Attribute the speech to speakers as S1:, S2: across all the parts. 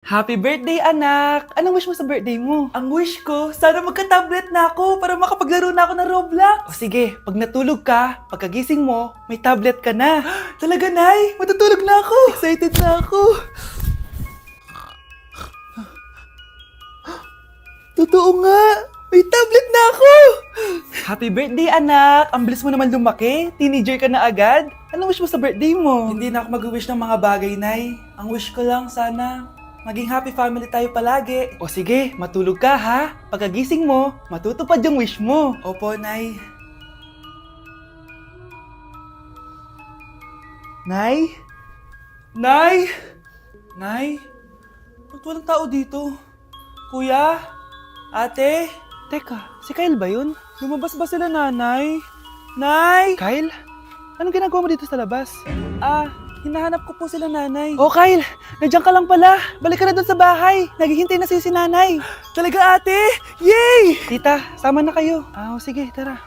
S1: Happy birthday, anak! Anong wish mo sa birthday mo? Ang wish ko, sana magka-tablet na ako para makapaglaro na ako ng Roblox. O sige, pag natulog ka, pagkagising mo, may tablet ka na. Talaga, Nay? Matutulog na ako! Excited na ako! Totoo nga! May tablet na ako! Happy birthday, anak! Ang bilis mo naman lumaki. Teenager ka na agad. Anong wish mo sa birthday mo? Hindi na ako mag-wish ng mga bagay, Nay. Ang wish ko lang, sana maging happy family tayo palagi. O sige, matulog ka ha. Pagkagising mo, matutupad yung wish mo. Opo, Nay. Nay? Nay? Nay? Ba't walang tao dito? Kuya? Ate? Teka, si Kyle ba yun? Lumabas ba sila, nanay? Nay! Kyle? Anong ginagawa mo dito sa labas? Hinahanap ko po sila, nanay. Oh, Kyle! Nandiyan ka lang pala. Balik ka na doon sa bahay. Naghihintay na si nanay. Talaga, ate? Yay! Tita, sama na kayo. Sige, tara.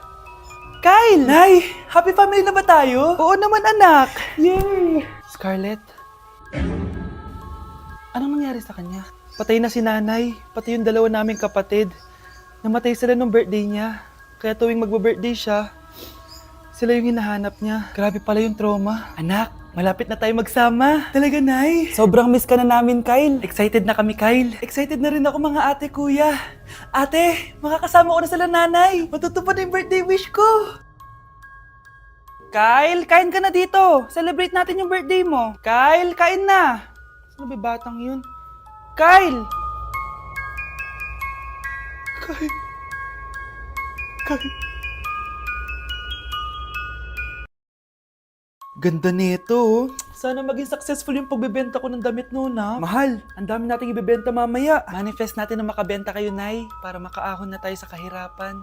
S1: Kyle! Nay! Happy family na ba tayo? Oo naman, anak. Yay! Scarlett? Anong nangyari sa kanya? Patay na si nanay, pati yung dalawa naming kapatid. Namatay sila nung birthday niya. Kaya tuwing magbe-birthday siya, sila yung hinahanap niya. Grabe pala yung trauma. Anak, malapit na tayo magsama. Talaga, Nay. Sobrang miss ka na namin, Kyle. Excited na kami, Kyle. Excited na rin ako, mga ate, kuya. Ate, makakasama ko na sila, nanay. Matutupad na yung birthday wish ko. Kyle, kain ka na dito. Celebrate natin yung birthday mo. Kyle, kain na. Sino ba batang yun? Kyle! Kyle! Ganda nito, oh. Sana maging successful yung pagbebenta ko ng damit noon, ha? Mahal, ang dami nating ibebenta mamaya. Manifest natin na makabenta kayo, Nay, para makaahon na tayo sa kahirapan.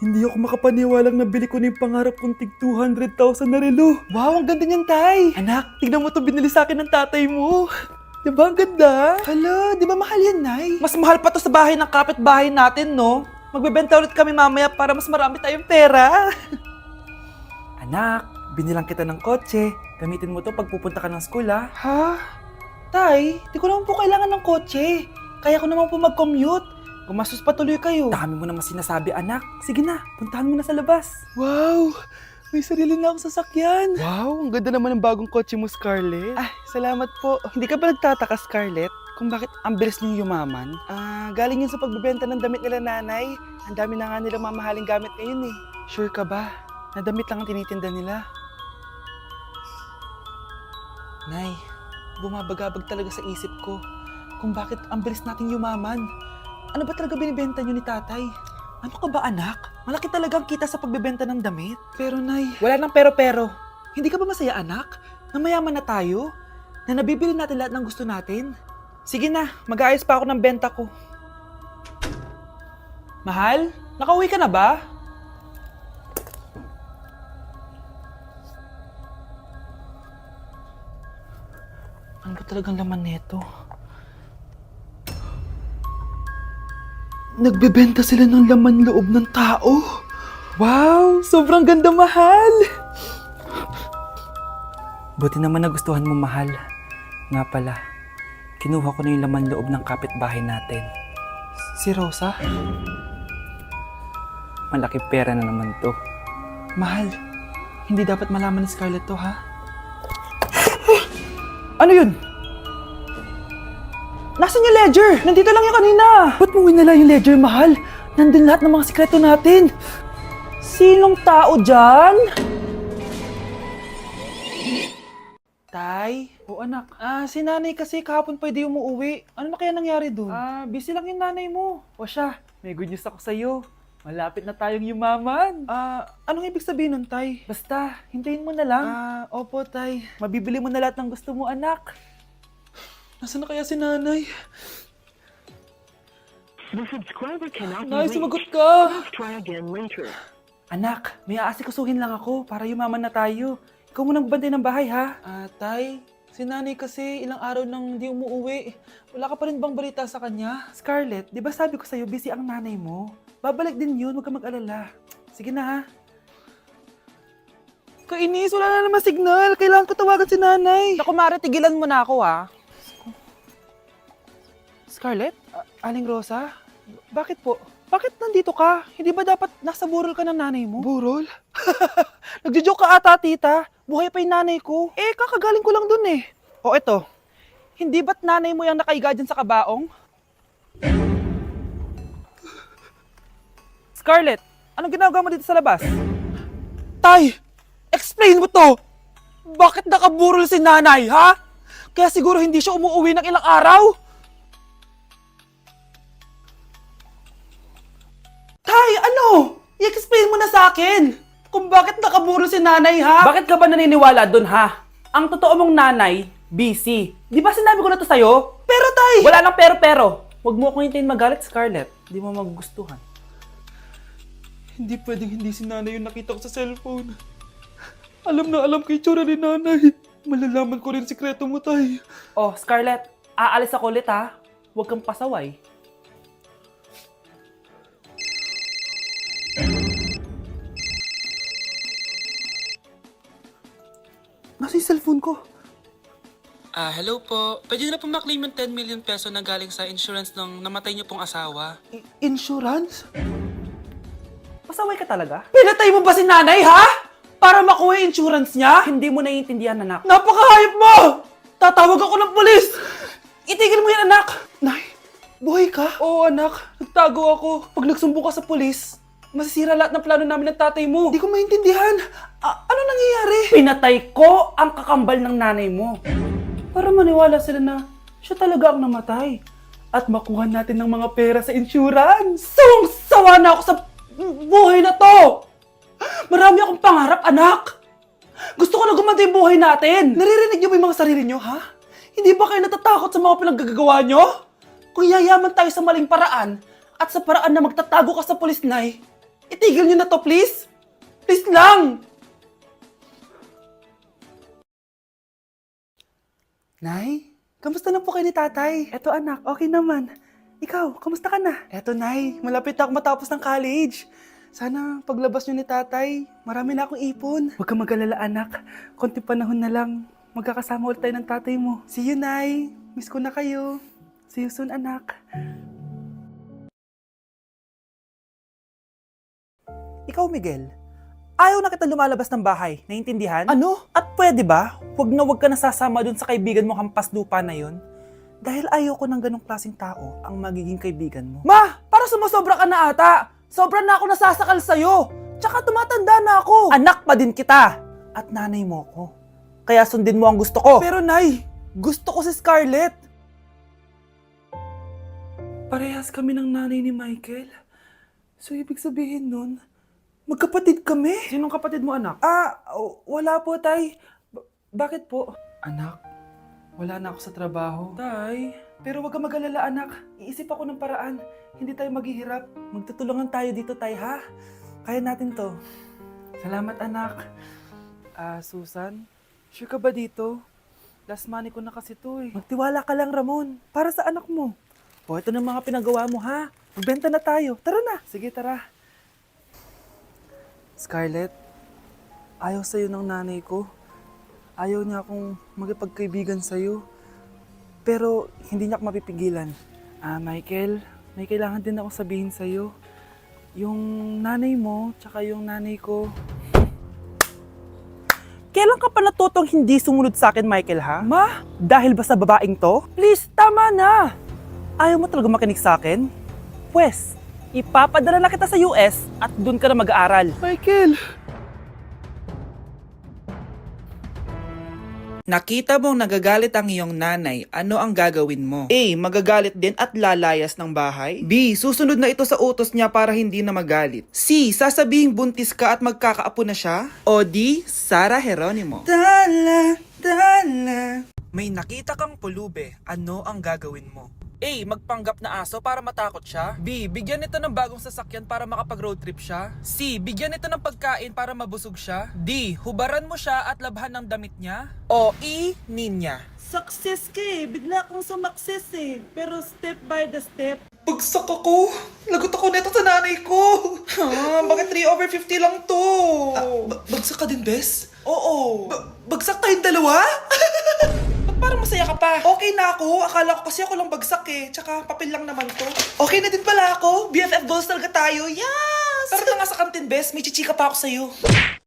S1: Hindi ako makapaniwalang nabili ko na yung pangarap kong tig 200,000 na relo. Wow, ang ganda niyan, Tay! Anak, tignan mo to, binili sa akin ng tatay mo. Diba ang ganda? Hala, di ba mahal yan, Nay? Mas mahal pa to sa bahay ng kapitbahay natin, no? Magbebenta ulit kami mamaya para mas marami tayong pera. Anak, binilang kita ng kotse. Gamitin mo to pag pupunta ka ng school, ha? Ha? Tay, di ko naman po kailangan ng kotse. Kaya ko naman po mag-commute. Gumastos pa tuloy kayo. Dami mo naman sinasabi, anak. Sige na, puntahan mo na sa labas. Wow! May sarili na akong sasakyan. Wow, ang ganda naman ng bagong kotse mo, Scarlett. Salamat po. Hindi ka ba nagtataka, Scarlett, kung bakit ang bilis niyong yumaman? Galing yun sa pagbebenta ng damit nila, nanay. Ang dami na nga nilang mamahaling gamit ngayon eh. Sure ka ba? Na damit lang ang tinitinda nila? Nay, bumabagabag talaga sa isip ko kung bakit ang bilis nating yumaman. Ano ba talaga binibenta niyo ni tatay? Ano ka ba, anak? Malaki talagang kita sa pagbebenta ng damit. Pero, Nay, wala nang pero-pero. Hindi ka ba masaya, anak? Na mayaman na tayo? Na nabibili natin lahat ng gusto natin? Sige na, mag-aayos pa ako ng benta ko. Mahal, nakauwi ka na ba? Ano ba talagang laman nito? Nagbebenta sila ng laman loob ng tao. Wow! Sobrang ganda, mahal! Buti naman nagustuhan mo, mahal. Nga pala, kinuha ko na yung laman loob ng kapitbahay natin. Si Rosa? Malaki pera na naman to. Mahal, hindi dapat malaman ni Scarlett to, ha? Ano yun? Nasaan yung ledger? Nandito lang yung kanina. Ba't mo winala yung ledger, mahal? Nandun lahat ng mga sikreto natin. Sinong tao dyan? Tay? O anak? Si nanay kasi kahapon pwede umuwi. Ano na kaya nangyari dun? Busy lang yung nanay mo. O siya, may good news ako sa'yo. Malapit na tayong yumaman. Anong ibig sabihin nun, Tay? Basta, hintayin mo na lang. Opo, Tay. Mabibili mo na lahat ng gusto mo, anak. Nasaan na kaya si nanay?
S2: The subscriber cannot be
S1: Nay,
S2: reached.
S1: sumagot ka!
S2: Please try again later.
S1: Anak, may aasikasuhin lang ako para yumaman na tayo. Ikaw munang bantay ng bahay, ha? Tay, si nanay kasi ilang araw nang di umuwi. Wala ka pa rin bang balita sa kanya? Scarlett, di ba sabi ko sa'yo busy ang nanay mo? Babalik din yun, huwag ka mag-alala. Sige na, ha? Kainis, wala na naman signal. Kailangan ko tawagan si nanay.
S3: Naku, Mare, tigilan mo na ako, ha?
S1: Scarlett? Aling Rosa? Bakit po? Bakit nandito ka? Hindi ba dapat nasa burol ka ng nanay mo? Burol? Nagjo-joke ka ata, tita. Buhay pa yung nanay ko. Eh, kakagaling ko lang dun eh. O eto, hindi ba't nanay mo yung nakaiga dyan sa kabaong? Scarlett, anong ginagawa mo dito sa labas? Tay, explain mo to! Bakit nakaburol si nanay, ha? Kaya siguro hindi siya umuwi ng ilang araw? Tay, ano? I-explain mo na sa akin kung bakit nakaburol si nanay, ha?
S3: Bakit ka ba naniniwala dun, ha? Ang totoo mong nanay, busy. Di ba sinabi ko na to sa'yo?
S1: Pero tay!
S3: Wala nang pero. Huwag mo akong hintayin magalit, Scarlett. Di mo magugustuhan.
S1: Hindi pwedeng hindi si nanay yung nakita ko sa cellphone. Alam na alam kay tsura ni nanay. Malalaman ko rin sikreto mo, tay.
S3: Oh, Scarlett, aalis ako ulit, ha? Huwag kang pasaway.
S1: Nasa yung cellphone ko.
S4: Hello po. Pwede na po maklaim yung 10 million peso na galing sa insurance ng namatay niyo pong asawa.
S1: Insurance?
S3: Pasaway ka talaga?
S1: Pinatay mo ba si nanay, ha? Para makuha yung insurance niya?
S3: Hindi mo naiintindihan, anak.
S1: Napakahayop mo! Tatawag ako ng pulis! Itigil mo yan, anak! Nay, buhay ka? Oo, anak. Nagtago ako. Pag nagsumbong ka sa pulis, masisira lahat ng plano namin ng tatay mo. Hindi ko maintindihan. Ano nangyayari?
S3: Pinatay ko ang kakambal ng nanay mo. Para maniwala sila na siya talaga ang namatay.
S1: At makuha natin ng mga pera sa insurance. Sawang-sawa na ako sa buhay na to! Marami akong pangarap, anak! Gusto ko na gumanda yung buhay natin! Naririnig niyo ba yung mga sarili niyo, ha? Hindi ba kayo natatakot sa mga pinaggagawa niyo? Kung yayaman tayo sa maling paraan at sa paraan na magtatago ka sa pulis, Nay, itigil niyo na to, please! Please lang! Nay, kamusta na po kayo ni tatay? Eto anak, okay naman. Ikaw, kamusta ka na? Eto Nay, malapit na ako matapos ng college. Sana paglabas niyo ni tatay, marami na akong ipon. Huwag kang mag-alala anak, konti panahon na lang. Magkakasama ulit tayo ng tatay mo. See you, Nay. Miss ko na kayo. See you soon, anak. Ikaw, Miguel, ayaw na kita lumalabas ng bahay. Naiintindihan? Ano? At pwede ba? Huwag na huwag ka nasasama dun sa kaibigan mo hampas lupa na yon. Dahil ayaw ko ng ganong klaseng tao ang magiging kaibigan mo. Ma! Para sumasobra ka na ata! Sobra na ako nasasakal sa'yo! Tsaka tumatanda na ako! Anak pa din kita! At nanay mo ko. Kaya sundin mo ang gusto ko. Pero Nay, gusto ko si Scarlett. Parehas kami ng nanay ni Michael. So ibig sabihin nun, magkapatid kami?
S3: Sinong kapatid mo, anak?
S1: Wala po, Tay. Bakit po? Anak, wala na ako sa trabaho. Tay, pero wag kang mag-alala, anak. Iisip ako ng paraan. Hindi tayo maghihirap. Magtutulungan tayo dito, Tay, ha? Kaya natin to. Salamat, anak. Susan, sure ka ba dito? Last money ko na kasi to eh. Magtiwala ka lang, Ramon. Para sa anak mo. O, ito na mga pinagawa mo, ha? Magbenta na tayo. Tara na. Sige, tara. Scarlett, ayaw sa'yo ng nanay ko. Ayaw niya akong magipagkaibigan sa'yo. Pero hindi niya ako mapipigilan. Michael, may kailangan din ako sabihin sa'yo. Yung nanay mo, tsaka yung nanay ko. Kailan ka pa natutong hindi sumunod sa akin, Michael, ha? Ma, dahil ba sa babaeng to? Please, tama na! Ayaw mo talaga makinig sa akin? Pwes, ipapadala na kita sa US at doon ka na mag-aaral. Michael!
S5: Nakita mong nagagalit ang iyong nanay, ano ang gagawin mo? A. Magagalit din at lalayas ng bahay? B. Susunod na ito sa utos niya para hindi na magalit? C. Sasabihing buntis ka at magkakaapo na siya? O D. Sara Geronimo? Dala, dala. May nakita kang pulube, ano ang gagawin mo? A. Magpanggap na aso para matakot siya. B. Bigyan nito ng bagong sasakyan para makapag-road trip siya. C. Bigyan nito ng pagkain para mabusog siya. D. Hubaran mo siya at labhan ng damit niya. O E. Ninya.
S1: Success ka eh. Bigla kang sumakses eh. Pero step by the step.
S5: Bagsak ako! Lagot ako neto sa nanay ko! Bakit 3/50 lang to? Bagsak ka din, Bes? Oo! Bagsak tayong dalawa? Ba't parang masaya ka pa. Okay na ako. Akala ko kasi ako lang bagsak eh. Tsaka papel lang naman to. Okay na din pala ako. BFF goals talaga tayo. Yes! Tara na nga sa kantin, bes. May chichika pa ako sa'yo.